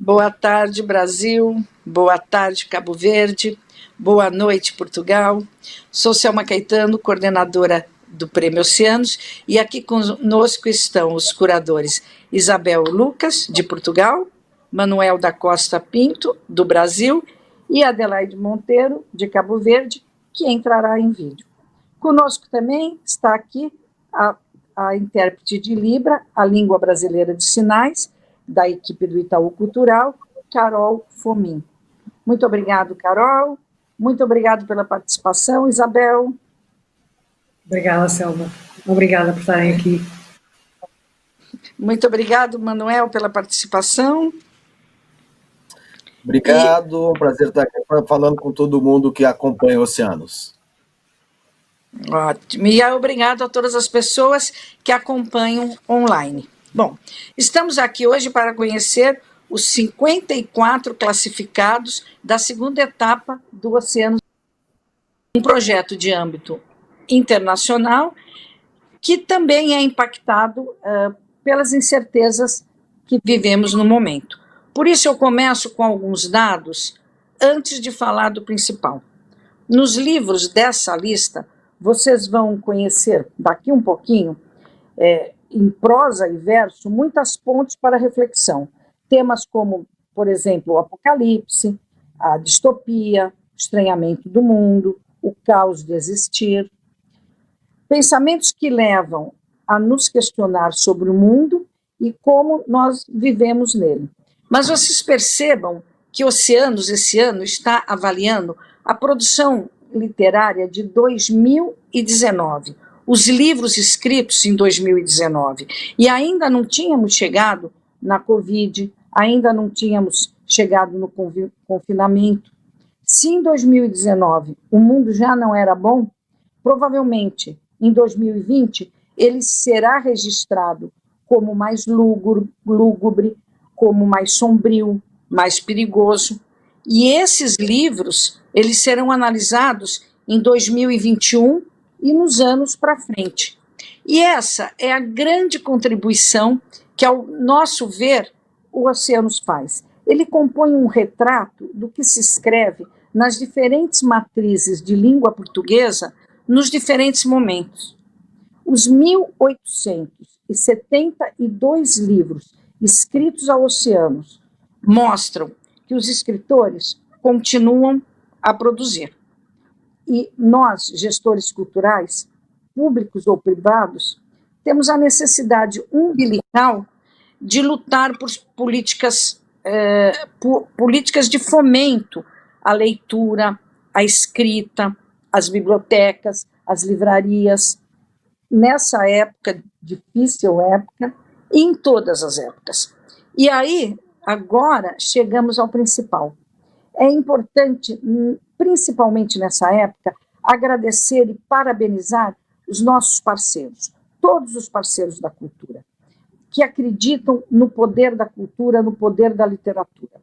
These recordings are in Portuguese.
Boa tarde, Brasil. Boa tarde, Cabo Verde. Boa noite, Portugal. Sou Selma Caetano, coordenadora do Prêmio Oceanos, e aqui conosco estão os curadores Isabel Lucas, de Portugal, Manuel da Costa Pinto, do Brasil, e Adelaide Monteiro, de Cabo Verde, que entrará em vídeo. Conosco também está aqui a intérprete de Libra, a língua brasileira de sinais, da equipe do Itaú Cultural, Carol Fomin. Muito obrigado, Carol. Muito obrigado pela participação, Isabel. Obrigada, Selma. Obrigada por estarem aqui. Muito obrigado, Manuel, pela participação. Obrigado, um prazer estar aqui falando com todo mundo que acompanha Oceanos. Ótimo, e obrigado a todas as pessoas que acompanham online. Bom, estamos aqui hoje para conhecer os 54 classificados da segunda etapa do Oceanos, um projeto de âmbito internacional que também é impactado pelas incertezas que vivemos no momento. Por isso eu começo com alguns dados antes de falar do principal. Nos livros dessa lista, vocês vão conhecer daqui um pouquinho, em prosa e verso, muitas pontes para reflexão. Temas como, por exemplo, o apocalipse, a distopia, o estranhamento do mundo, o caos de existir. Pensamentos que levam a nos questionar sobre o mundo e como nós vivemos nele. Mas vocês percebam que Oceanos, esse ano, está avaliando a produção literária de 2019, os livros escritos em 2019, e ainda não tínhamos chegado na Covid, ainda não tínhamos chegado no confinamento. Se em 2019 o mundo já não era bom, provavelmente em 2020 ele será registrado como mais lúgubre, como mais sombrio, mais perigoso. E esses livros, eles serão analisados em 2021 e nos anos para frente. E essa é a grande contribuição que, ao nosso ver, o Oceanos faz. Ele compõe um retrato do que se escreve nas diferentes matrizes de língua portuguesa nos diferentes momentos. Os 1.872 livros escritos a Oceanos mostram que os escritores continuam a produzir. E nós, gestores culturais, públicos ou privados, temos a necessidade umbilical de lutar por políticas de fomento à leitura, à escrita, às bibliotecas, às livrarias, nessa época, difícil época, e em todas as épocas. E aí, agora, chegamos ao principal. É importante, principalmente nessa época, agradecer e parabenizar os nossos parceiros, todos os parceiros da cultura, que acreditam no poder da cultura, no poder da literatura.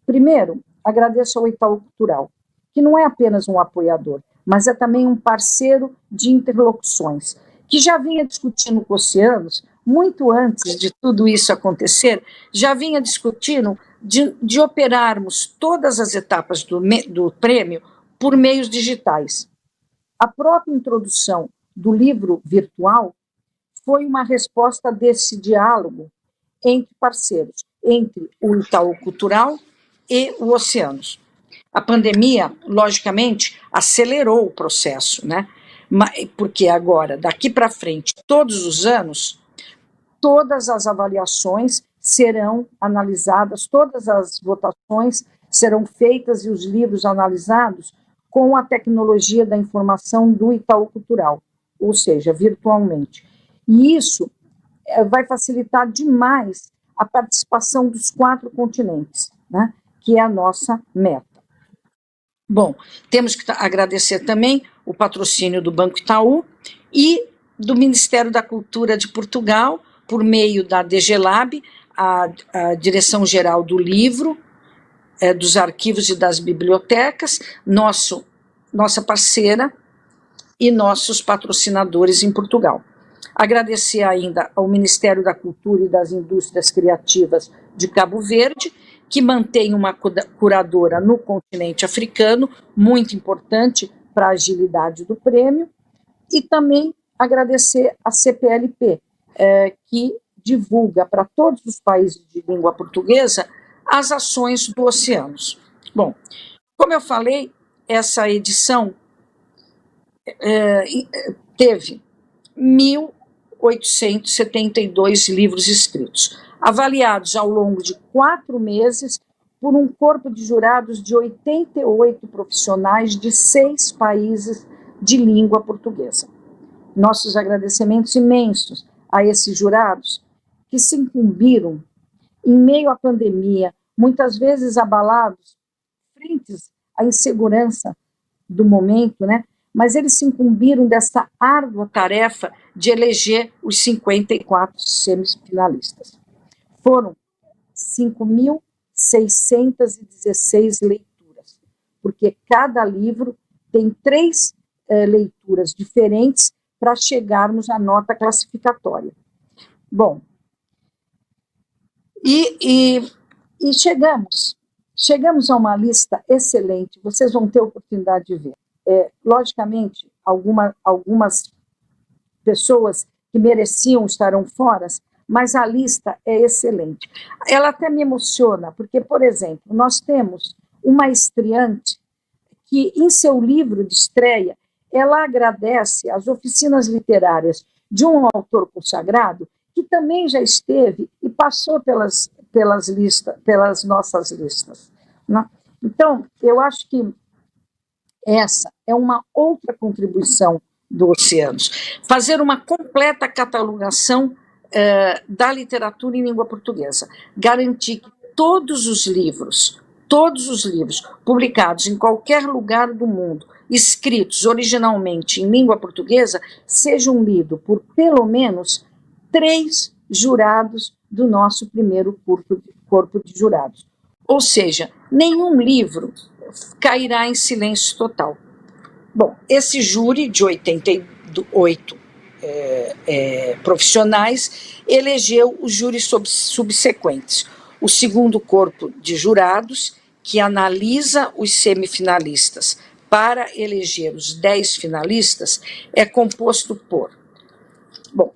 Primeiro, agradeço ao Itaú Cultural, que não é apenas um apoiador, mas é também um parceiro de interlocuções, que já vinha discutindo com Oceanos, muito antes de tudo isso acontecer, já vinha discutindo de operarmos todas as etapas do prêmio por meios digitais. A própria introdução do livro virtual foi uma resposta desse diálogo entre parceiros, entre o Itaú Cultural e o Oceanos. A pandemia, logicamente, acelerou o processo, né? Porque agora, daqui para frente, todos os anos, todas as avaliações serão analisadas, todas as votações serão feitas e os livros analisados com a tecnologia da informação do Itaú Cultural, ou seja, virtualmente. E isso vai facilitar demais a participação dos 4 continentes, né, que é a nossa meta. Bom, temos que agradecer também o patrocínio do Banco Itaú e do Ministério da Cultura de Portugal, por meio da DGLab, a Direção-Geral do Livro, dos Arquivos e das Bibliotecas, nossa parceira e nossos patrocinadores em Portugal. Agradecer ainda ao Ministério da Cultura e das Indústrias Criativas de Cabo Verde, que mantém uma curadora no continente africano, muito importante para a agilidade do prêmio, e também agradecer a CPLP, que divulga para todos os países de língua portuguesa as ações do Oceanos. Bom, como eu falei, essa edição teve 1.872 livros escritos, avaliados ao longo de 4 meses por um corpo de jurados de 88 profissionais de 6 países de língua portuguesa. Nossos agradecimentos imensos a esses jurados que se incumbiram em meio à pandemia, muitas vezes abalados, frentes à insegurança do momento, né? Mas eles se incumbiram dessa árdua tarefa de eleger os 54 semifinalistas. Foram 5.616 leituras, porque cada livro tem 3 leituras diferentes para chegarmos à nota classificatória. Bom, e chegamos a uma lista excelente, vocês vão ter oportunidade de ver. Logicamente, algumas pessoas que mereciam estarão fora, mas a lista é excelente. Ela até me emociona, porque, por exemplo, nós temos uma estreante que, em seu livro de estreia, ela agradece às oficinas literárias de um autor consagrado que também já esteve e passou pelas nossas listas, né? Então, eu acho que essa é uma outra contribuição do Oceanos, fazer uma completa catalogação da literatura em língua portuguesa, garantir que todos os livros publicados em qualquer lugar do mundo, escritos originalmente em língua portuguesa, sejam lidos por pelo menos 3 jurados do nosso primeiro corpo de jurados. Ou seja, nenhum livro cairá em silêncio total. Bom, esse júri de 88 profissionais elegeu os júris subsequentes. O segundo corpo de jurados, que analisa os semifinalistas para eleger os 10 finalistas, é composto por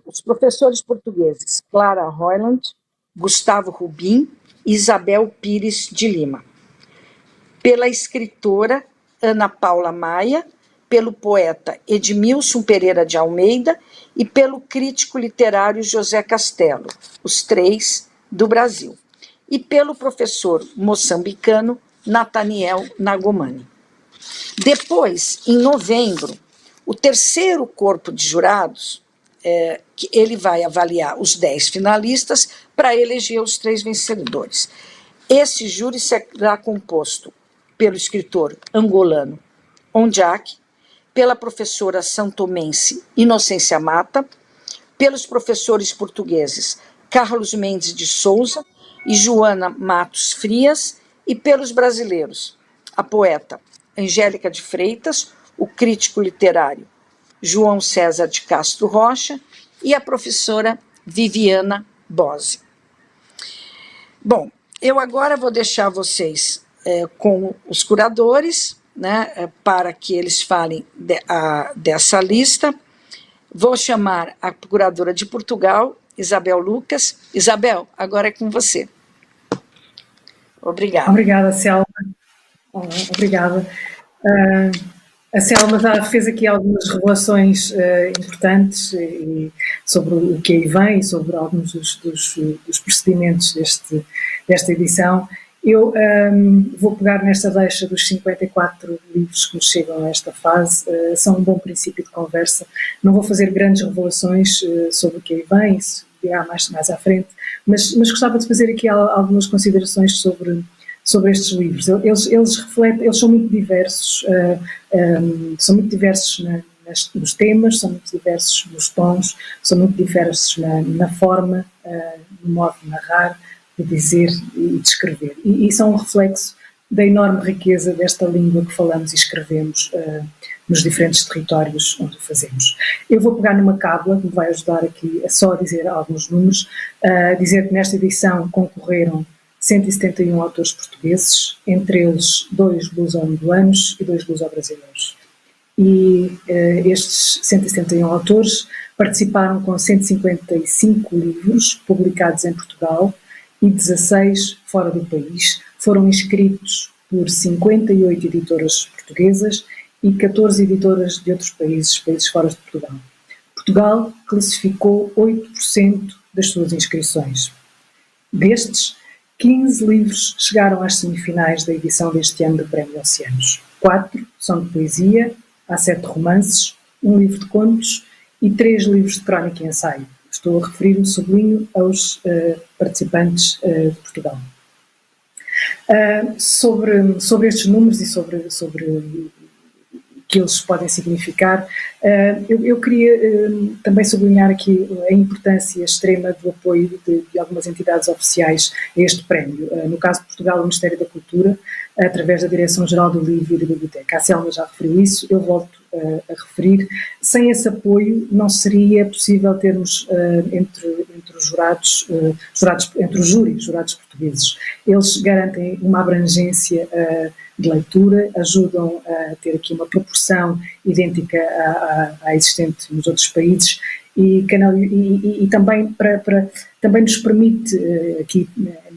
os professores portugueses Clara Roiland, Gustavo Rubim e Isabel Pires de Lima. Pela escritora Ana Paula Maia, pelo poeta Edmilson Pereira de Almeida e pelo crítico literário José Castelo, os 3 do Brasil, e pelo professor moçambicano Nathaniel Nagomani. Depois, em novembro, o terceiro corpo de jurados, que ele vai avaliar os 10 finalistas para eleger os 3 vencedores. Esse júri será composto pelo escritor angolano Ondiak, pela professora santomense Inocência Mata, pelos professores portugueses Carlos Mendes de Souza e Joana Matos Frias, e pelos brasileiros, a poeta Angélica de Freitas, o crítico literário João César de Castro Rocha e a professora Viviana Bose. Bom, eu agora vou deixar vocês com os curadores, né, para que eles falem dessa lista. Vou chamar a curadora de Portugal, Isabel Lucas. Isabel, agora é com você. Obrigada. Obrigada, Selma. Obrigada. A Selma já fez aqui algumas revelações importantes sobre o que aí vem, sobre alguns dos procedimentos desta edição. Eu vou pegar nesta deixa dos 54 livros que nos chegam a esta fase, são um bom princípio de conversa. Não vou fazer grandes revelações sobre o que aí vem, isso virá mais à frente, mas gostava de fazer aqui algumas considerações sobre estes livros. Eles refletem, eles são muito diversos, nos temas, são muito diversos nos tons, são muito diversos na forma, no modo de narrar, de dizer e de escrever. E são um reflexo da enorme riqueza desta língua que falamos e escrevemos nos diferentes territórios onde o fazemos. Eu vou pegar numa cábula que me vai ajudar aqui a só dizer alguns números, dizer que nesta edição concorreram 171 autores portugueses, entre eles 2 luso-angolanos e 2 luso-brasileiros. E estes 171 autores participaram com 155 livros publicados em Portugal e 16 fora do país. Foram inscritos por 58 editoras portuguesas e 14 editoras de outros países fora de Portugal. Portugal classificou 8% das suas inscrições. Destes, 15 livros chegaram às semifinais da edição deste ano do Prémio Oceanos. 4 são de poesia, há 7 romances, 1 livro de contos e 3 livros de crónica e ensaio. Estou a referir-me, sublinho, aos participantes de Portugal. Sobre estes números e sobre o que eles podem significar, eu queria também sublinhar aqui a importância extrema do apoio de algumas entidades oficiais a este prémio. No caso de Portugal, o Ministério da Cultura, através da Direção-Geral do Livro e da Biblioteca. A Selma já referiu isso, eu volto a referir. Sem esse apoio não seria possível termos entre os jurados, entre os júris, jurados portugueses. Eles garantem uma abrangência de leitura, ajudam a ter aqui uma proporção idêntica à existente nos outros países e também, também nos permite, aqui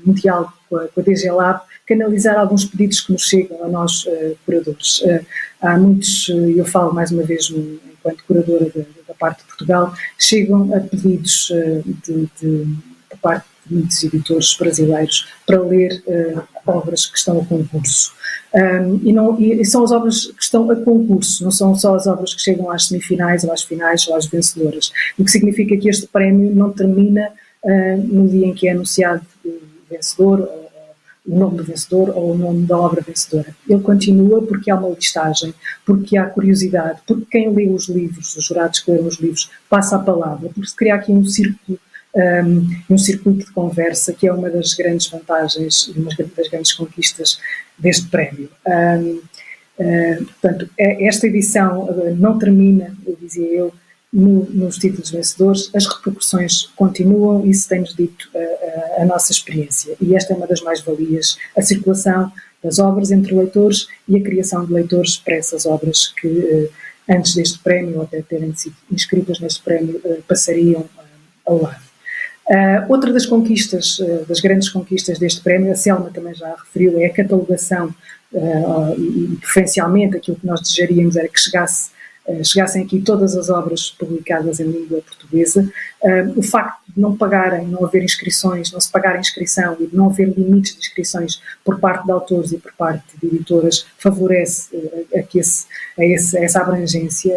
no diálogo com a DG Lab, canalizar alguns pedidos que nos chegam a nós, curadores. Há muitos, eu falo mais uma vez enquanto curadora da parte de Portugal, chegam a pedidos da parte de muitos editores brasileiros para ler obras que estão a concurso. E são as obras que estão a concurso, não são só as obras que chegam às semifinais ou às finais ou às vencedoras, o que significa que este prémio não termina no dia em que é anunciado o vencedor, o nome do vencedor ou o nome da obra vencedora. Ele continua porque há uma listagem, porque há curiosidade, porque quem lê os livros, os jurados que leram os livros, passa a palavra, porque se cria aqui um circuito de conversa, que é uma das grandes vantagens e uma das grandes conquistas deste prémio. Portanto, esta edição não termina, eu dizia eu, nos títulos vencedores, as repercussões continuam, isso tem-nos dito a nossa experiência, e esta é uma das mais-valias, a circulação das obras entre leitores e a criação de leitores para essas obras que antes deste prémio, ou até terem sido inscritas neste prémio, passariam ao lado. Outra das conquistas, das grandes conquistas deste prémio, a Selma também já referiu, é a catalogação, e preferencialmente aquilo que nós desejaríamos era que chegassem aqui todas as obras publicadas em língua portuguesa. O facto de não haver inscrições, não se pagar a inscrição e de não haver limites de inscrições por parte de autores e por parte de editoras favorece essa abrangência,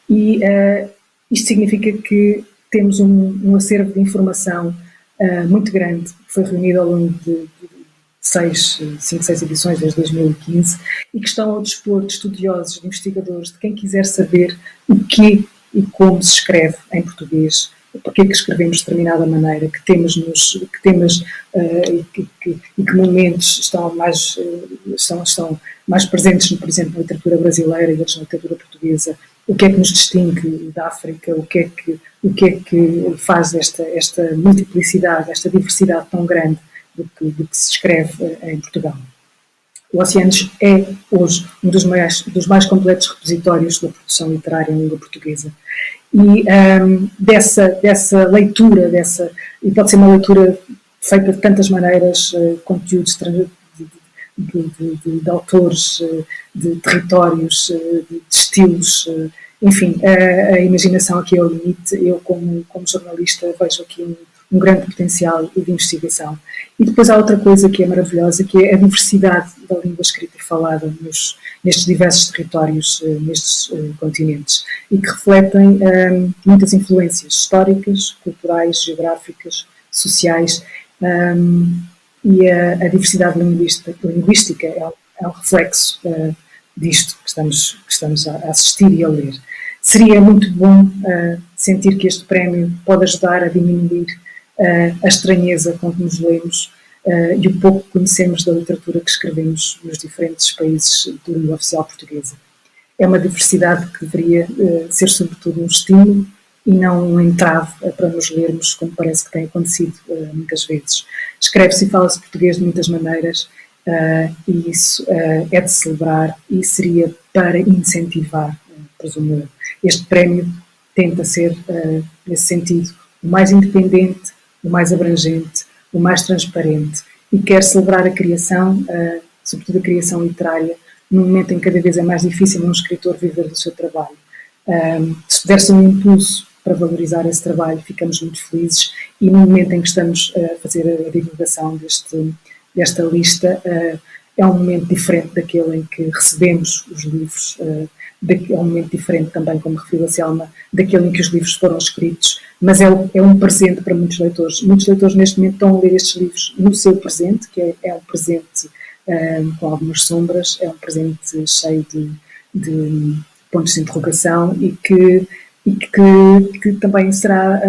e isto significa que temos um acervo de informação muito grande, que foi reunido ao longo de 5, 6 edições, desde 2015, e que estão ao dispor de estudiosos, de investigadores, de quem quiser saber o que e como se escreve em português, porque é que escrevemos de determinada maneira, que temas e que momentos estão mais presentes, por exemplo, na literatura brasileira e outros na literatura portuguesa, o que é que nos distingue da África, o que é que faz esta multiplicidade, esta diversidade tão grande do que se escreve em Portugal. O Oceanos é hoje um dos mais completos repositórios da produção literária em língua portuguesa. E dessa leitura, e pode ser uma leitura feita de tantas maneiras, conteúdos de autores, de territórios, de estilos, enfim, a imaginação aqui é o limite. Eu, como jornalista, vejo aqui um grande potencial de investigação. E depois há outra coisa que é maravilhosa, que é a diversidade da língua escrita e falada nestes diversos territórios, nestes continentes, e que refletem muitas influências históricas, culturais, geográficas, sociais, e a diversidade linguística é um reflexo disto que estamos a assistir e a ler. Seria muito bom sentir que este prémio pode ajudar a diminuir a estranheza com que nos lemos e o pouco que conhecemos da literatura que escrevemos nos diferentes países de língua oficial portuguesa. É uma diversidade que deveria ser, sobretudo, um estímulo e não um entrave para nos lermos, como parece que tem acontecido muitas vezes. Escreve-se e fala-se português de muitas maneiras, e isso é de celebrar e seria para incentivar, presumo eu. Este prémio tenta ser, nesse sentido, o mais independente, o mais abrangente, o mais transparente, e quer celebrar a criação, sobretudo a criação literária, num momento em que cada vez é mais difícil um escritor viver do seu trabalho. Se puder ser um impulso para valorizar esse trabalho, ficamos muito felizes, e no momento em que estamos a fazer a divulgação desta lista, é um momento diferente daquele em que recebemos os livros, é um momento diferente também, como referiu a Selma, daquele em que os livros foram escritos, mas é um presente para muitos leitores. Muitos leitores neste momento estão a ler estes livros no seu presente, que é um presente com algumas sombras, é um presente cheio de pontos de interrogação, e que também será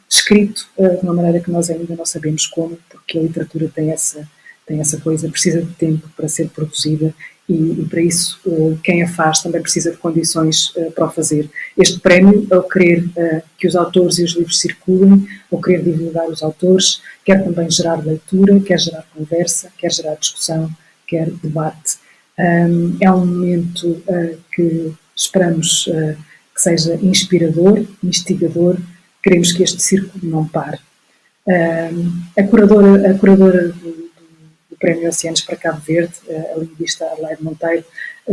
escrito de uma maneira que nós ainda não sabemos como, porque a literatura tem essa coisa, precisa de tempo para ser produzida, e para isso quem a faz também precisa de condições para o fazer. Este prémio, ao querer que os autores e os livros circulem, ao querer divulgar os autores, quer também gerar leitura, quer gerar conversa, quer gerar discussão, quer debate. É um momento que esperamos que seja inspirador, instigador. Queremos que este círculo não pare. A curadora do Prémio Oceanos para Cabo Verde, a linguista Adelaide Monteiro,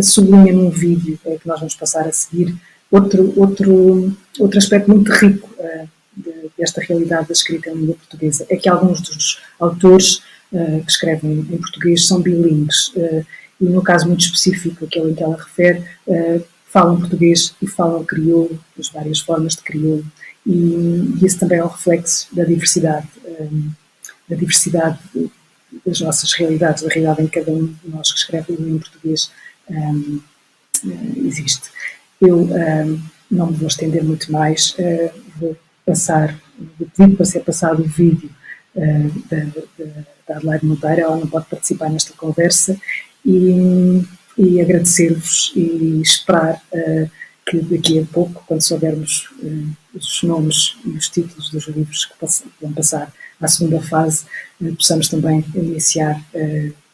sublinha num vídeo que nós vamos passar a seguir outro aspecto muito rico desta realidade da escrita em língua portuguesa. É que alguns dos autores que escrevem em português são bilíngues, e no caso muito específico, aquele em que ela refere, falam português e falam crioulo, as várias formas de crioulo, e isso também é um reflexo da diversidade das nossas realidades, da realidade em que cada um de nós que escreve em português existe. Eu não me vou estender muito mais, vou pedir para ser passado o vídeo da Adelaide Monteiro. Ela não pode participar nesta conversa, e agradecer-vos e esperar que daqui a pouco, quando soubermos os nomes e os títulos dos livros que vão passar à segunda fase, possamos também iniciar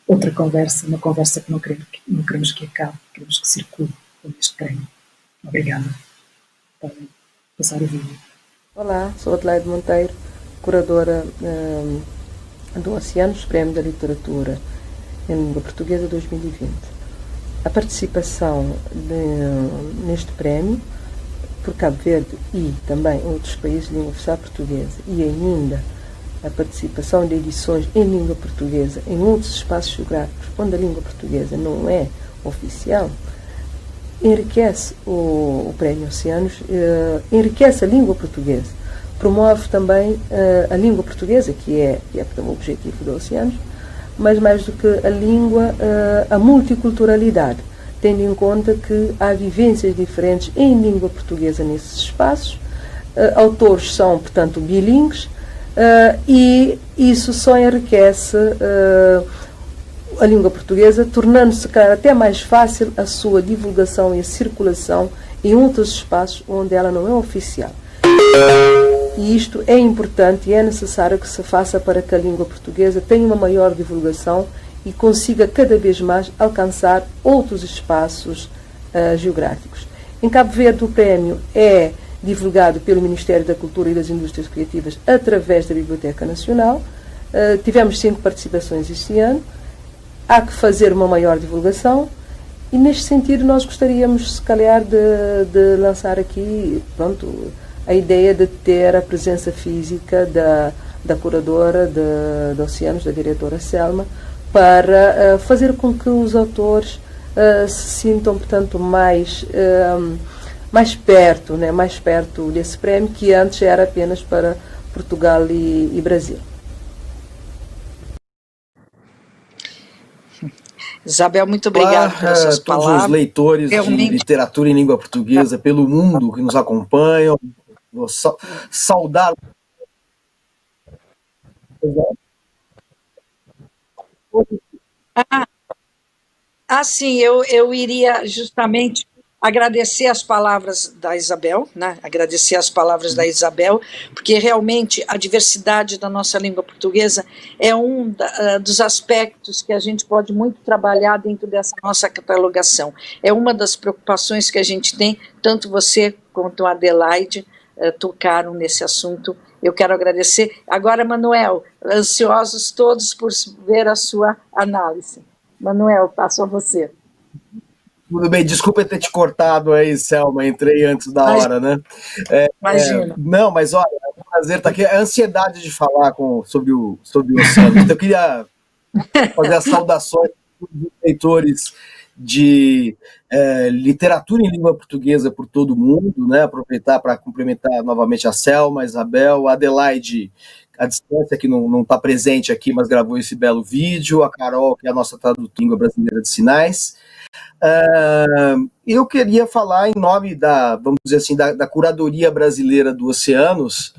outra conversa, uma conversa que não queremos que acabe, queremos que circule com este prémio. Obrigada. Podem passar o vídeo. Olá, sou Adelaide Monteiro, curadora do Oceanos, Prémio da Literatura em Língua Portuguesa 2020. A participação neste prémio por Cabo Verde e também outros países de língua oficial portuguesa, e ainda a participação de edições em língua portuguesa em outros espaços geográficos onde a língua portuguesa não é oficial, enriquece o Prémio Oceanos, enriquece a língua portuguesa, promove também a língua portuguesa, que é o objetivo do Oceanos, mas mais do que a língua, a multiculturalidade, tendo em conta que há vivências diferentes em língua portuguesa nesses espaços, autores são, portanto, bilíngues, e isso só enriquece a língua portuguesa, tornando-se até mais fácil a sua divulgação e a circulação em outros espaços onde ela não é oficial. E isto é importante e é necessário que se faça para que a língua portuguesa tenha uma maior divulgação e consiga cada vez mais alcançar outros espaços geográficos. Em Cabo Verde, o prémio é divulgado pelo Ministério da Cultura e das Indústrias Criativas através da Biblioteca Nacional. Tivemos 5 participações este ano. Há que fazer uma maior divulgação, e neste sentido nós gostaríamos, se calhar, de lançar aqui, pronto, a ideia de ter a presença física da curadora de Oceanos, da diretora Selma, para fazer com que os autores se sintam, portanto, mais perto, né, mais perto desse prémio, que antes era apenas para Portugal e Brasil. Isabel, muito obrigada pelas suas todos palavras. os leitores de literatura em língua portuguesa pelo mundo que nos acompanham. Vou saudar. Sim, eu iria justamente agradecer as palavras da Isabel, né? Agradecer as palavras da Isabel, porque realmente a diversidade da nossa língua portuguesa é um dos aspectos que a gente pode muito trabalhar dentro dessa nossa catalogação. É uma das preocupações que a gente tem, tanto você quanto a Adelaide tocaram nesse assunto. Eu quero agradecer. Agora, Manuel, ansiosos todos por ver a sua análise. Manuel, passo a você. Tudo bem, desculpa ter te cortado aí, Selma, entrei antes da hora, né? Imagina. Não, mas olha, é um prazer estar aqui. É a ansiedade de falar sobre o oceano. Então, eu queria fazer as saudações dos leitores de literatura em língua portuguesa por todo o mundo, né? Aproveitar para cumprimentar novamente a Selma, a Isabel, a Adelaide, a distância que não está presente aqui, mas gravou esse belo vídeo, a Carol, que é a nossa tradutora de língua brasileira de sinais. Eu queria falar em nome vamos dizer assim, da curadoria brasileira do Oceanos,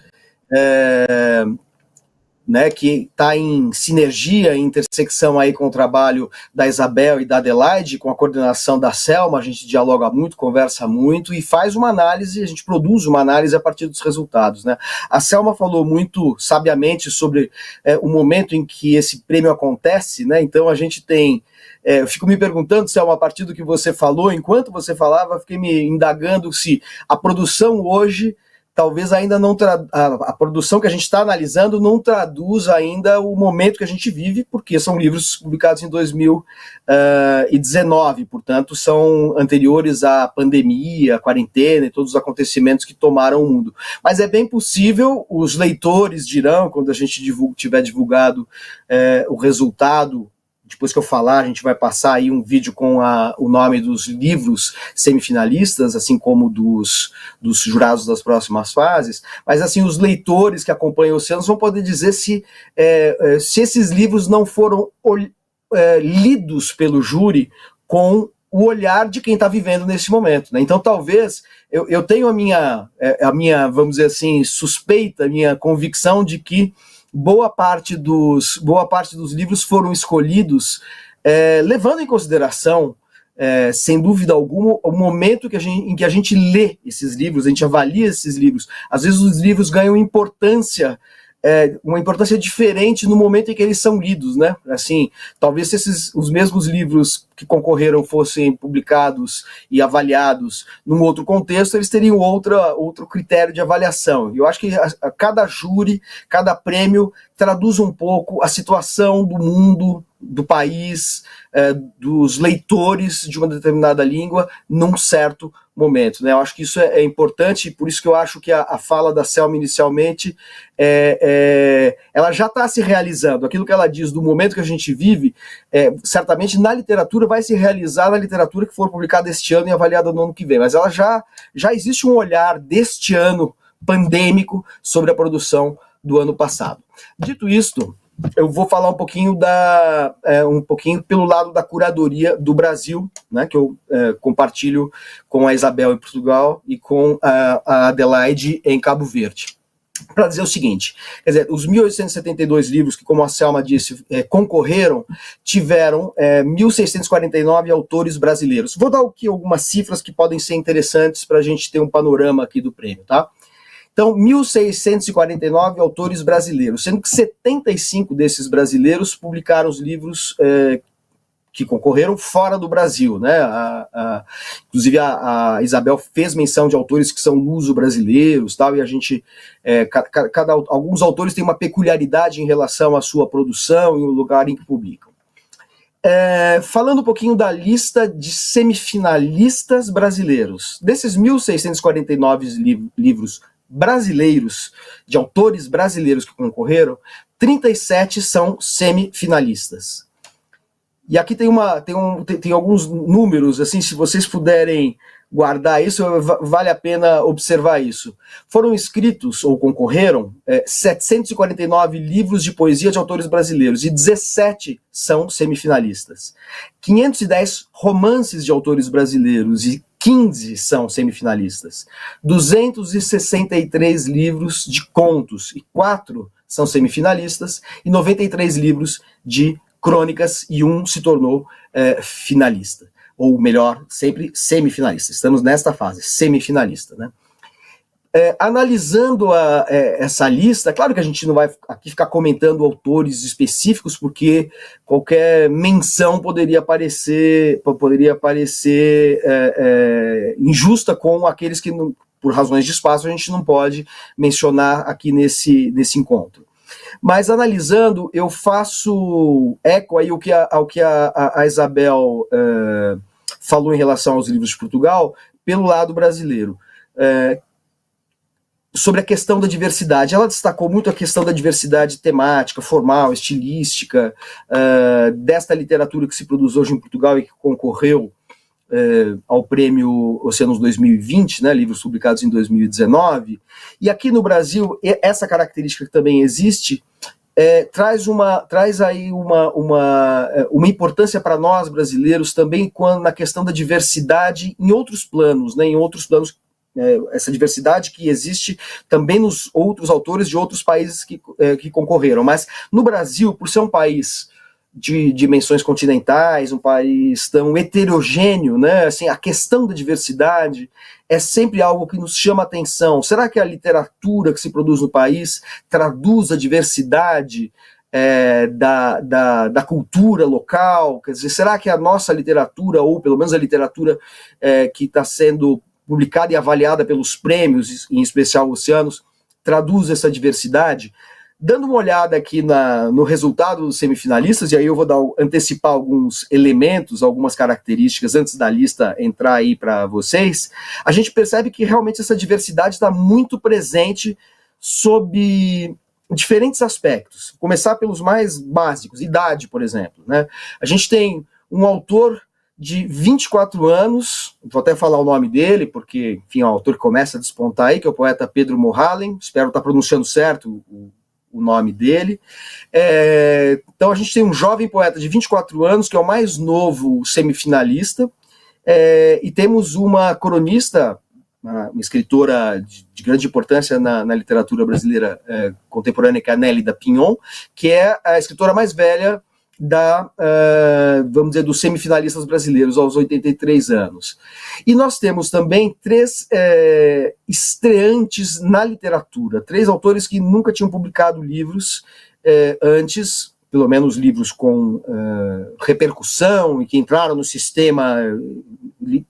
né, que está em sinergia, em intersecção aí com o trabalho da Isabel e da Adelaide, com a coordenação da Selma. A gente dialoga muito, conversa muito e faz uma análise, a gente produz uma análise a partir dos resultados, né? A Selma falou muito sabiamente sobre o momento em que esse prêmio acontece, né? Então a gente tem... eu fico me perguntando, Selma, a partir do que você falou, enquanto você falava, fiquei me indagando se a produção hoje... talvez ainda não a produção que a gente está analisando não traduz ainda o momento que a gente vive, porque são livros publicados em 2019, portanto, são anteriores à pandemia, à quarentena e todos os acontecimentos que tomaram o mundo. Mas é bem possível, os leitores dirão, quando a gente tiver divulgado o resultado. Depois que eu falar, a gente vai passar aí um vídeo com o nome dos livros semifinalistas, assim como dos jurados das próximas fases. Mas, assim, os leitores que acompanham o Oceanos vão poder dizer se esses livros não foram lidos pelo júri com o olhar de quem está vivendo nesse momento, né? Então, talvez, eu tenho a minha, vamos dizer assim, suspeita, a minha convicção de que boa parte dos livros foram escolhidos levando em consideração, sem dúvida alguma, o momento em que a gente lê esses livros, a gente avalia esses livros. Às vezes os livros ganham importância, uma importância diferente no momento em que eles são lidos, né? Assim, talvez se os mesmos livros que concorreram fossem publicados e avaliados num outro contexto, eles teriam outro critério de avaliação. Eu acho que cada júri, cada prêmio traduz um pouco a situação do mundo, do país, dos leitores de uma determinada língua num certo momento, né? Eu acho que isso é importante, e por isso que eu acho que a fala da Selma inicialmente, ela já está se realizando. Aquilo que ela diz do momento que a gente vive, certamente na literatura vai se realizar na literatura que for publicada este ano e avaliada no ano que vem, mas ela já existe um olhar deste ano pandêmico sobre a produção do ano passado. Dito isto, eu vou falar um pouquinho pelo lado da curadoria do Brasil, né, que eu compartilho com a Isabel em Portugal e com a Adelaide em Cabo Verde. Para dizer o seguinte, quer dizer, os 1.872 livros que, como a Selma disse, concorreram, tiveram 1.649 autores brasileiros. Vou dar aqui algumas cifras que podem ser interessantes para a gente ter um panorama aqui do prêmio, tá? Então, 1.649 autores brasileiros, sendo que 75 desses brasileiros publicaram os livros que concorreram fora do Brasil, né? Inclusive a Isabel fez menção de autores que são luso-brasileiros, tal, e a gente, alguns autores têm uma peculiaridade em relação à sua produção e o lugar em que publicam. Falando um pouquinho da lista de semifinalistas brasileiros, desses 1.649 livros brasileiros, de autores brasileiros que concorreram, 37 são semifinalistas. E aqui tem alguns números, assim, se vocês puderem guardar isso, vale a pena observar isso. Foram escritos, ou concorreram, 749 livros de poesia de autores brasileiros, e 17 são semifinalistas. 510 romances de autores brasileiros, e 15 são semifinalistas. 263 livros de contos, e 4 são semifinalistas, e 93 livros de crônicas, e 1 se tornou finalista. ou melhor, sempre semifinalista. Estamos nesta fase, semifinalista, né? Analisando essa lista, claro que a gente não vai aqui ficar comentando autores específicos, porque qualquer menção poderia parecer injusta com aqueles que, por razões de espaço, a gente não pode mencionar aqui nesse encontro. Mas analisando, eu faço eco aí ao que a Isabel falou em relação aos livros de Portugal, pelo lado brasileiro. Sobre a questão da diversidade. Ela destacou muito a questão da diversidade temática, formal, estilística, desta literatura que se produz hoje em Portugal e que concorreu ao Prêmio Oceanos 2020, né, livros publicados em 2019. E aqui no Brasil, essa característica que também existe, traz aí uma importância para nós brasileiros também na questão da diversidade em outros planos, né, essa diversidade que existe também nos outros autores de outros países que concorreram. Mas no Brasil, por ser um país de dimensões continentais, um país tão heterogêneo, né, assim, a questão da diversidade é sempre algo que nos chama a atenção. Será que a literatura que se produz no país traduz a diversidade da cultura local? Quer dizer, será que a nossa literatura, ou pelo menos a literatura que está sendo publicada e avaliada pelos prêmios, em especial Oceanos, traduz essa diversidade? Dando uma olhada aqui no resultado dos semifinalistas, e aí eu vou antecipar alguns elementos, algumas características, antes da lista entrar aí para vocês, a gente percebe que realmente essa diversidade está muito presente sob diferentes aspectos. Começar pelos mais básicos, idade, por exemplo, né? A gente tem um autor de 24 anos, vou até falar o nome dele, porque, enfim, é um autor que começa a despontar aí, que é o poeta Pedro Morhalen, espero estar pronunciando certo o nome dele. Então a gente tem um jovem poeta de 24 anos, que é o mais novo semifinalista, e temos uma cronista, uma escritora de grande importância na literatura brasileira contemporânea, que é a Nélida Pinhon, que é a escritora mais velha vamos dizer, dos semifinalistas brasileiros aos 83 anos. E nós temos também 3 estreantes na literatura, 3 autores que nunca tinham publicado livros antes, pelo menos livros com repercussão e que entraram no sistema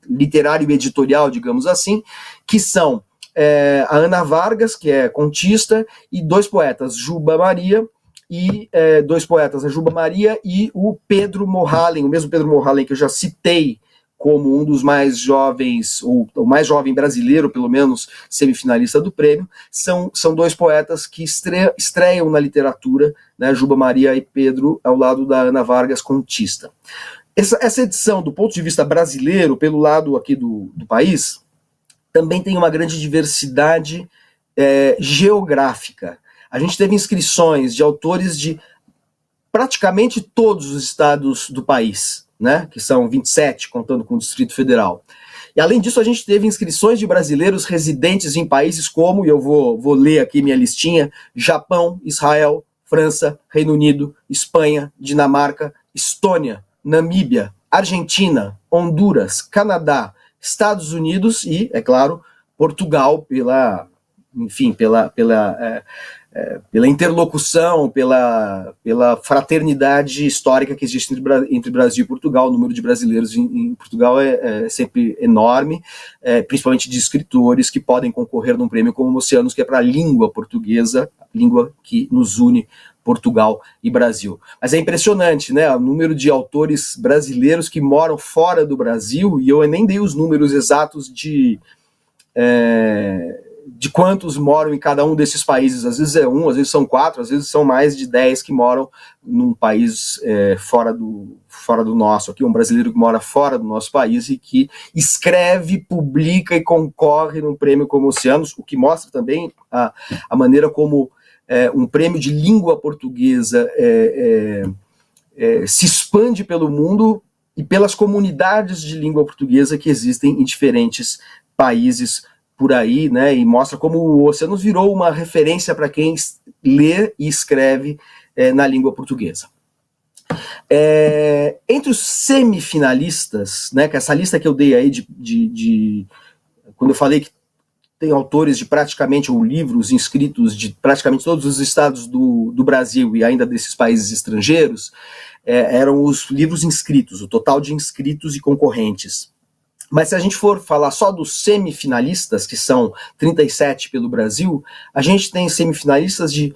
literário e editorial, digamos assim, que são a Ana Vargas, que é contista, e 2 poetas, Juba Maria, a Juba Maria e o Pedro Morhalen, o mesmo Pedro Morhalen que eu já citei como um dos mais jovens, ou o mais jovem brasileiro, pelo menos, semifinalista do prêmio. São 2 poetas que estreiam na literatura, né, Juba Maria e Pedro, ao lado da Ana Vargas, contista. Essa edição, do ponto de vista brasileiro, pelo lado aqui do país, também tem uma grande diversidade geográfica. A gente teve inscrições de autores de praticamente todos os estados do país, né, que são 27, contando com o Distrito Federal. E além disso, a gente teve inscrições de brasileiros residentes em países como, e eu vou ler aqui minha listinha, Japão, Israel, França, Reino Unido, Espanha, Dinamarca, Estônia, Namíbia, Argentina, Honduras, Canadá, Estados Unidos e, é claro, Portugal, pela interlocução, pela fraternidade histórica que existe entre Brasil e Portugal. O número de brasileiros em Portugal é sempre enorme, principalmente de escritores que podem concorrer num prêmio como Oceanos, que é para a língua portuguesa, língua que nos une Portugal e Brasil. Mas é impressionante, né, o número de autores brasileiros que moram fora do Brasil, e eu nem dei os números exatos de quantos moram em cada um desses países. Às vezes é 1, às vezes são 4, às vezes são mais de 10 que moram num país fora do nosso, aqui um brasileiro que mora fora do nosso país e que escreve, publica e concorre num prêmio como Oceanos, o que mostra também a maneira como um prêmio de língua portuguesa se expande pelo mundo e pelas comunidades de língua portuguesa que existem em diferentes países por aí, né, e mostra como o Oceanos virou uma referência para quem lê e escreve na língua portuguesa. Entre os semifinalistas, né, que essa lista que eu dei aí quando eu falei que tem autores de praticamente, ou livros inscritos de praticamente todos os estados do Brasil e ainda desses países estrangeiros, eram os livros inscritos, o total de inscritos e concorrentes. Mas se a gente for falar só dos semifinalistas, que são 37 pelo Brasil, a gente tem semifinalistas de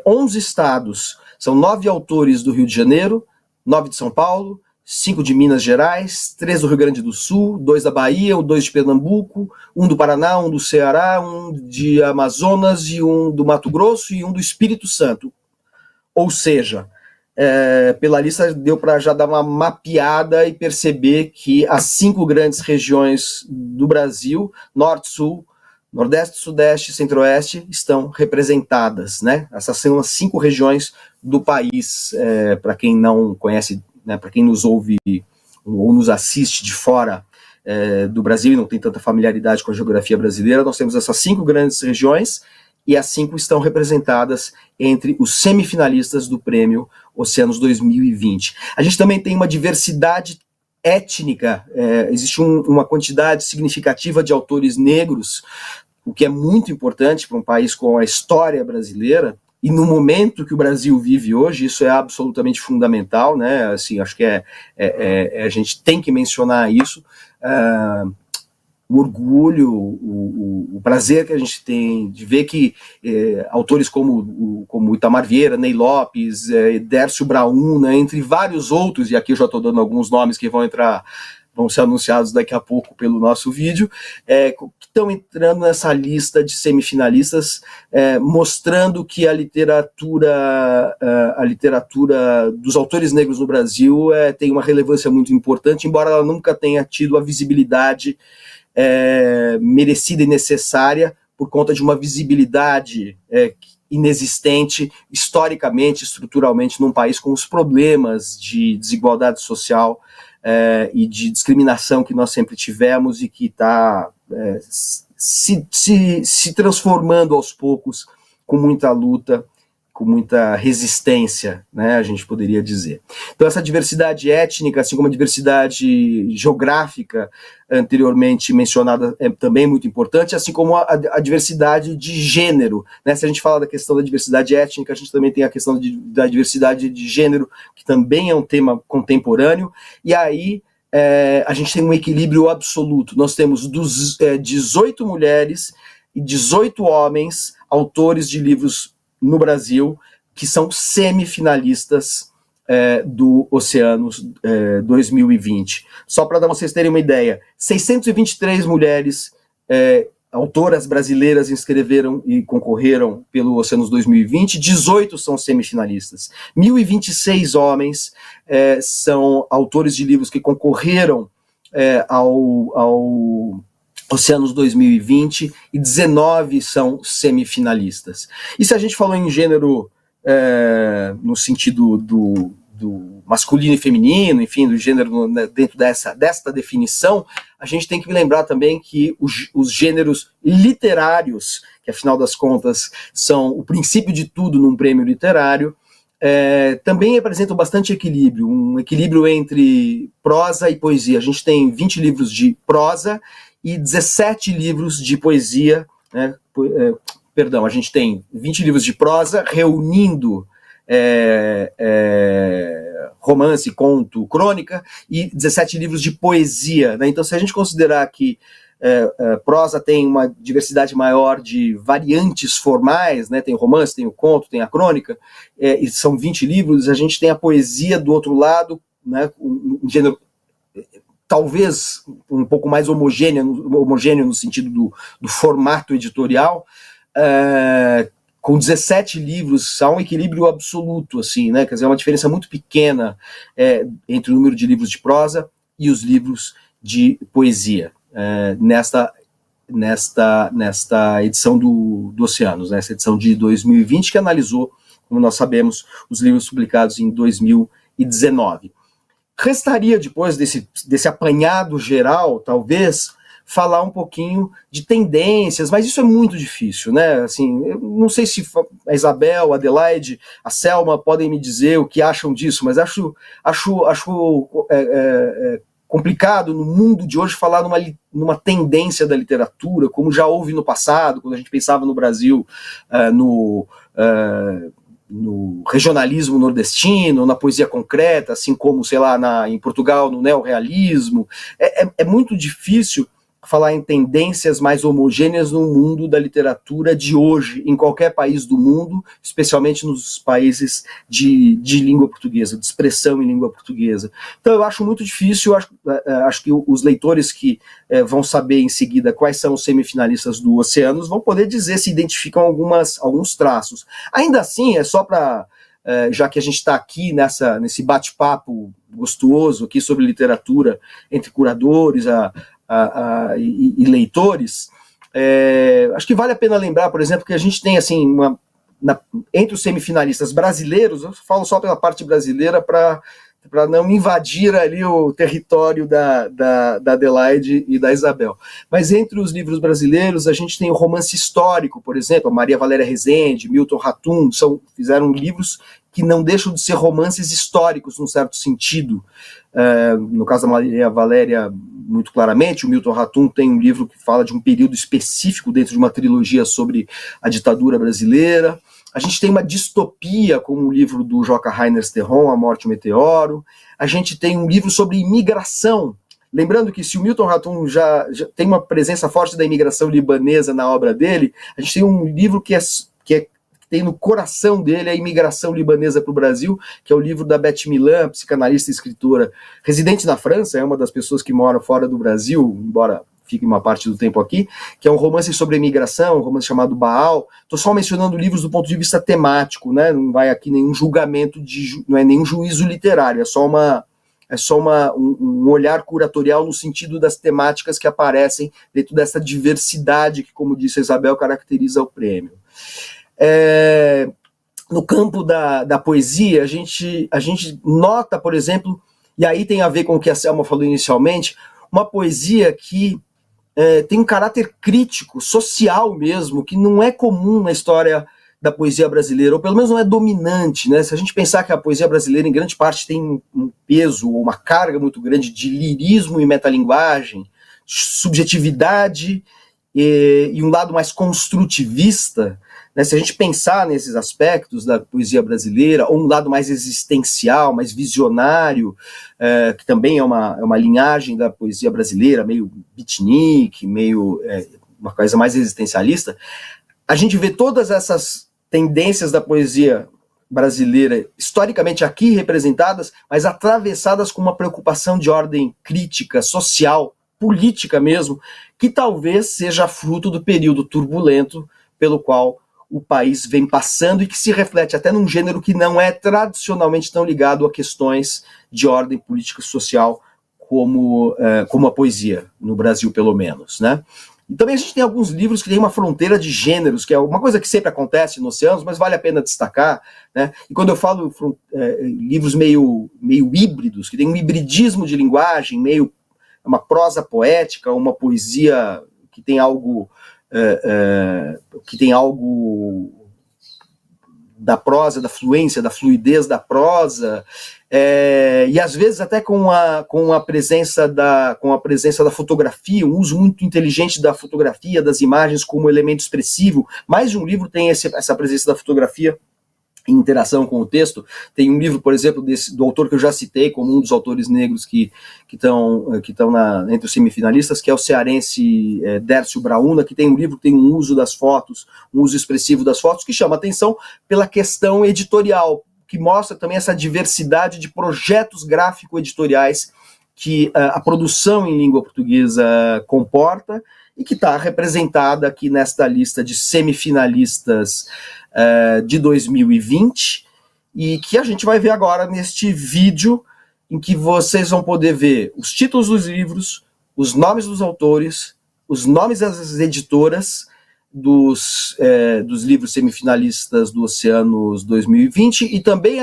11 estados, são 9 autores do Rio de Janeiro, 9 de São Paulo, 5 de Minas Gerais, 3 do Rio Grande do Sul, 2 da Bahia, 2 de Pernambuco, 1 do Paraná, 1 do Ceará, 1 de Amazonas, e 1 do Mato Grosso e 1 do Espírito Santo. Ou seja, pela lista deu para já dar uma mapeada e perceber que as 5 grandes regiões do Brasil, Norte, Sul, Nordeste, Sudeste e Centro-Oeste, estão representadas, né? Essas são as 5 regiões do país, para quem não conhece, né, para quem nos ouve ou nos assiste de fora do Brasil e não tem tanta familiaridade com a geografia brasileira, nós temos essas 5 grandes regiões e as 5 estão representadas entre os semifinalistas do Prêmio Oceanos 2020. A gente também tem uma diversidade étnica, existe uma quantidade significativa de autores negros, o que é muito importante para um país com a história brasileira. E no momento que o Brasil vive hoje, isso é absolutamente fundamental, né? Assim, acho que a gente tem que mencionar isso. O orgulho, o prazer que a gente tem de ver que autores como Itamar Vieira, Ney Lopes, Dércio Braun, né, entre vários outros, e aqui eu já estou dando alguns nomes que vão ser anunciados daqui a pouco pelo nosso vídeo, que estão entrando nessa lista de semifinalistas, mostrando que a literatura dos autores negros no Brasil tem uma relevância muito importante, embora ela nunca tenha tido a visibilidade merecida e necessária por conta de uma visibilidade inexistente historicamente, estruturalmente, num país com os problemas de desigualdade social e de discriminação que nós sempre tivemos e que está se transformando aos poucos com muita luta, com muita resistência, né, a gente poderia dizer. Então essa diversidade étnica, assim como a diversidade geográfica anteriormente mencionada, é também muito importante, assim como a diversidade de gênero, né? Se a gente fala da questão da diversidade étnica, a gente também tem a questão da diversidade de gênero, que também é um tema contemporâneo, e aí a gente tem um equilíbrio absoluto. Nós temos 18 mulheres e 18 homens, autores de livros no Brasil, que são semifinalistas do Oceanos 2020. Só para vocês terem uma ideia, 623 mulheres autoras brasileiras inscreveram e concorreram pelo Oceanos 2020, 18 são semifinalistas. 1.026 homens são autores de livros que concorreram ao Oceanos 2020 e 19 são semifinalistas. E se a gente falou em gênero no sentido do masculino e feminino, enfim, do gênero dentro desta definição, a gente tem que lembrar também que os gêneros literários, que afinal das contas são o princípio de tudo num prêmio literário, também apresentam bastante equilíbrio, um equilíbrio entre prosa e poesia. A gente tem 20 livros de prosa e 17 livros de poesia, né? A gente tem 20 livros de prosa reunindo romance, conto, crônica, e 17 livros de poesia, né? Então, se a gente considerar que prosa tem uma diversidade maior de variantes formais, né? Tem o romance, tem o conto, tem a crônica, e são 20 livros, a gente tem a poesia do outro lado, né? Um gênero talvez um pouco mais homogêneo no sentido do formato editorial, com 17 livros, há um equilíbrio absoluto, assim, né? Quer dizer, é uma diferença muito pequena entre o número de livros de prosa e os livros de poesia, nesta edição do Oceanos, nessa edição de 2020, que analisou, como nós sabemos, os livros publicados em 2019. Restaria, depois desse apanhado geral, talvez, falar um pouquinho de tendências, mas isso é muito difícil, né? Assim, eu não sei se a Isabel, a Adelaide, a Selma podem me dizer o que acham disso, mas acho complicado no mundo de hoje falar numa tendência da literatura, como já houve no passado, quando a gente pensava no Brasil, no regionalismo nordestino, na poesia concreta, assim como, sei lá, em Portugal, no neorrealismo. É muito difícil falar em tendências mais homogêneas no mundo da literatura de hoje, em qualquer país do mundo, especialmente nos países de língua portuguesa, de expressão em língua portuguesa. Então eu acho muito difícil, acho que os leitores que vão saber em seguida quais são os semifinalistas do Oceanos vão poder dizer se identificam alguns traços. Ainda assim, é só para... já que a gente está aqui nesse bate-papo gostoso aqui sobre literatura entre curadores e leitores, acho que vale a pena lembrar, por exemplo, que a gente tem assim, entre os semifinalistas brasileiros, eu falo só pela parte brasileira para não invadir ali o território da Adelaide e da Isabel. Mas entre os livros brasileiros, a gente tem o romance histórico, por exemplo, a Maria Valéria Rezende, Milton Ratum, fizeram livros que não deixam de ser romances históricos, num certo sentido. No caso da Maria Valéria, muito claramente, o Milton Ratum tem um livro que fala de um período específico dentro de uma trilogia sobre a ditadura brasileira. A gente tem uma distopia, como o livro do Joca Rainer Sterron, A Morte e o Meteoro. A gente tem um livro sobre imigração. Lembrando que se o Milton Ratum já tem uma presença forte da imigração libanesa na obra dele, a gente tem um livro que tem no coração dele a imigração libanesa para o Brasil, que é o livro da Beth Milan, psicanalista e escritora, residente na França, é uma das pessoas que moram fora do Brasil, embora fique uma parte do tempo aqui, que é um romance sobre a imigração, um romance chamado Baal. Estou só mencionando livros do ponto de vista temático, né? Não vai aqui nenhum julgamento, não é nenhum juízo literário, é só um olhar curatorial no sentido das temáticas que aparecem dentro dessa diversidade que, como disse a Isabel, caracteriza o prêmio. No campo da poesia, a gente nota, por exemplo, e aí tem a ver com o que a Selma falou inicialmente, uma poesia que tem um caráter crítico, social mesmo, que não é comum na história da poesia brasileira, ou pelo menos não é dominante, né? Se a gente pensar que a poesia brasileira, em grande parte, tem um peso ou uma carga muito grande de lirismo e metalinguagem, subjetividade e um lado mais construtivista, né? Se a gente pensar nesses aspectos da poesia brasileira, ou um lado mais existencial, mais visionário, que também é uma linhagem da poesia brasileira, meio beatnik, meio uma coisa mais existencialista, a gente vê todas essas tendências da poesia brasileira, historicamente aqui representadas, mas atravessadas com uma preocupação de ordem crítica, social, política mesmo, que talvez seja fruto do período turbulento pelo qual o país vem passando e que se reflete até num gênero que não é tradicionalmente tão ligado a questões de ordem política e social como a poesia, no Brasil pelo menos, né? E também a gente tem alguns livros que têm uma fronteira de gêneros, que é uma coisa que sempre acontece no Oceanos, mas vale a pena destacar, né? E quando eu falo livros meio híbridos, que tem um hibridismo de linguagem, meio uma prosa poética, uma poesia que tem algo da prosa, da fluência, da fluidez da prosa, e às vezes até com a presença da fotografia, um uso muito inteligente da fotografia, das imagens como elemento expressivo. Mais de um livro tem essa presença da fotografia em interação com o texto. Tem um livro, por exemplo, do autor que eu já citei como um dos autores negros que estão entre os semifinalistas, que é o cearense Dércio Brauna, que tem um livro que tem um uso das fotos, um uso expressivo das fotos, que chama atenção pela questão editorial, que mostra também essa diversidade de projetos gráfico-editoriais que a produção em língua portuguesa comporta, e que está representada aqui nesta lista de semifinalistas de 2020, e que a gente vai ver agora neste vídeo, em que vocês vão poder ver os títulos dos livros, os nomes dos autores, os nomes das editoras, dos livros semifinalistas do Oceanos 2020, e também,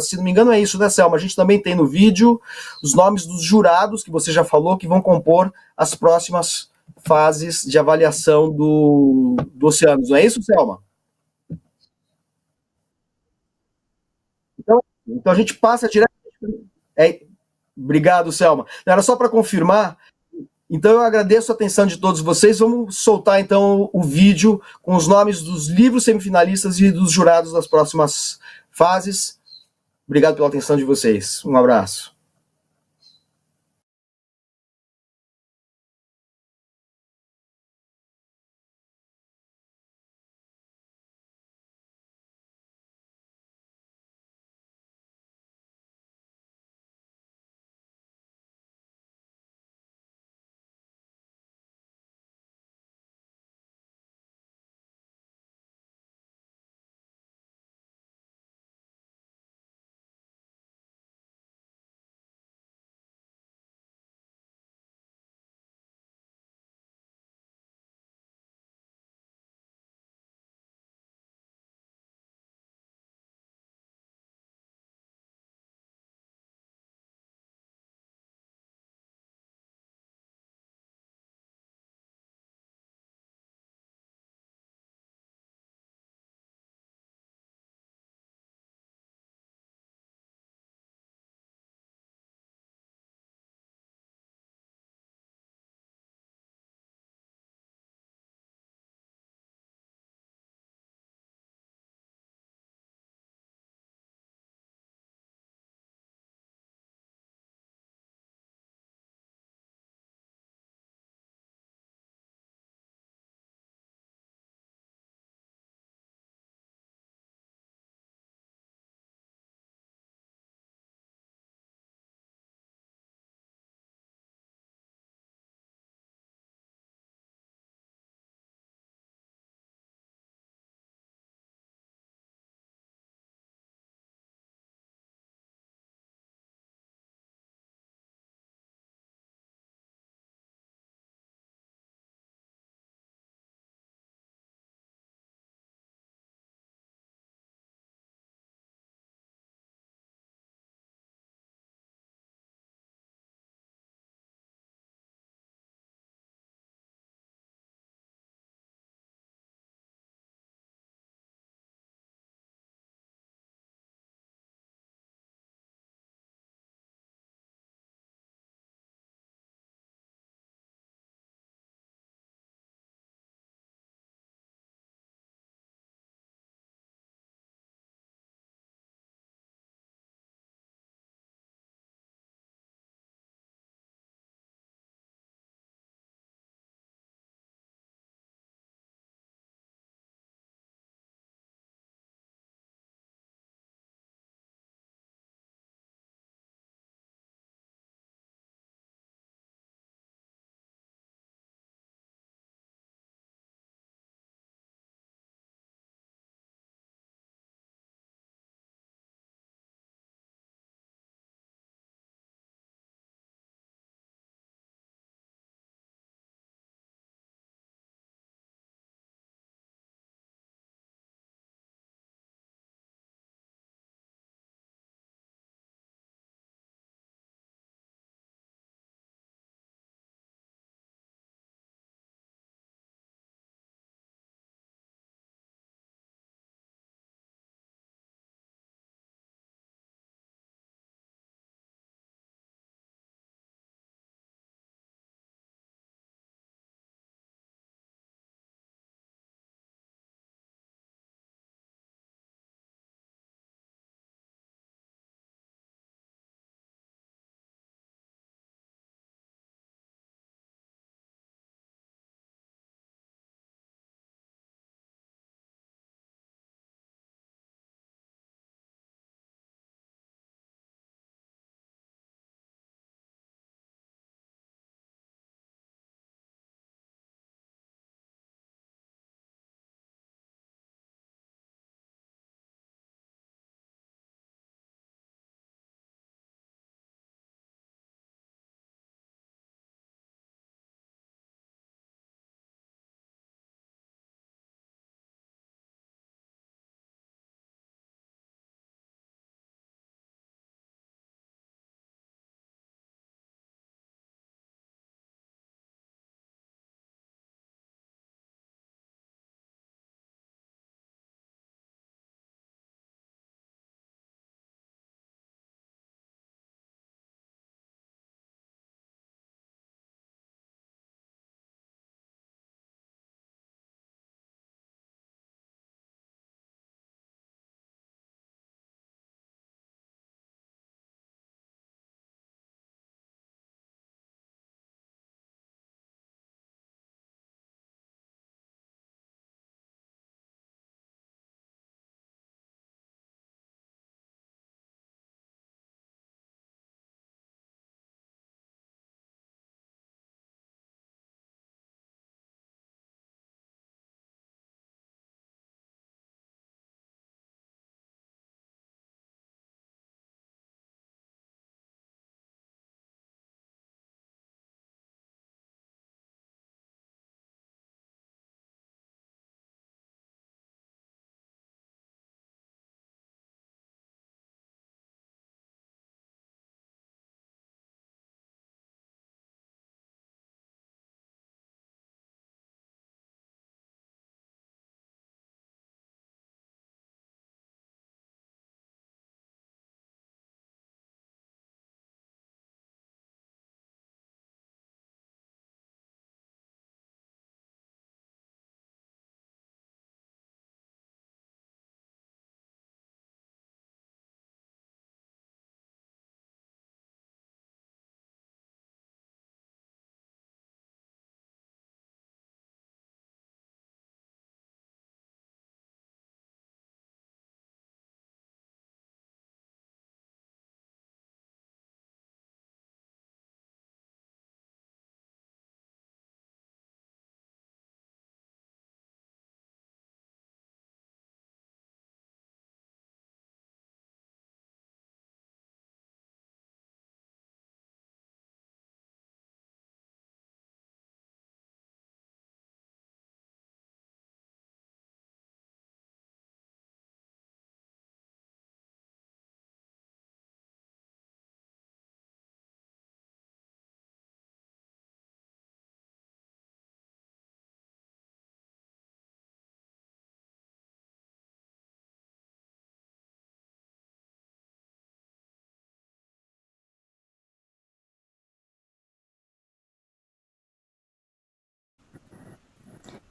se não me engano, é isso, né, Selma? A gente também tem no vídeo os nomes dos jurados, que você já falou, que vão compor as próximas fases de avaliação do Oceanos, não é isso, Selma? Então a gente passa direto. É, obrigado, Selma. Era só para confirmar. Então eu agradeço a atenção de todos vocês. Vamos soltar então o vídeo com os nomes dos livros semifinalistas e dos jurados das próximas fases. Obrigado pela atenção de vocês. Um abraço.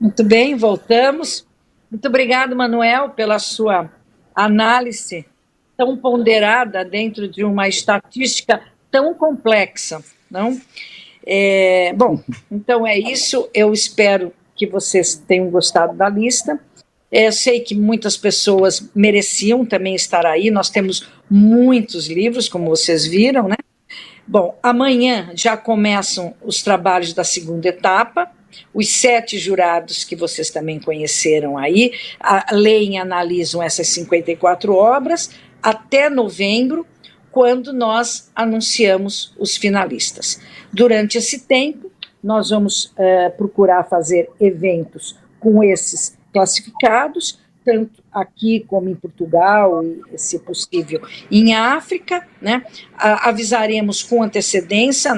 Muito bem, voltamos. Muito obrigado, Manuel, pela sua análise tão ponderada dentro de uma estatística tão complexa, não? Bom, então é isso. Eu espero que vocês tenham gostado da lista. Sei que muitas pessoas mereciam também estar aí. Nós temos muitos livros, como vocês viram, né? Bom, amanhã já começam os trabalhos da segunda etapa. Os 7 jurados que vocês também conheceram aí leem e analisam essas 54 obras até novembro, quando nós anunciamos os finalistas. Durante esse tempo, nós vamos procurar fazer eventos com esses classificados, tanto aqui como em Portugal, e, se possível, em África, né? Avisaremos com antecedência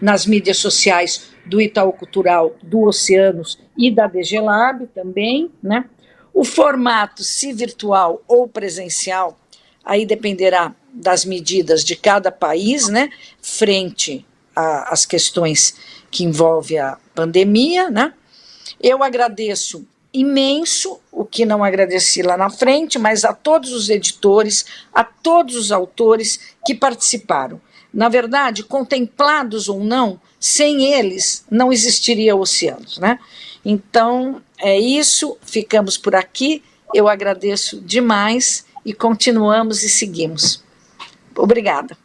nas mídias sociais do Itaú Cultural, do Oceanos e da DG Lab também, né? O formato, se virtual ou presencial, aí dependerá das medidas de cada país, né? Frente às questões que envolvem a pandemia, né? Eu agradeço imenso, o que não agradeci lá na frente, mas a todos os editores, a todos os autores que participaram. Na verdade, contemplados ou não, sem eles não existiria Oceanos, né? Então, é isso, ficamos por aqui, eu agradeço demais e continuamos e seguimos. Obrigada.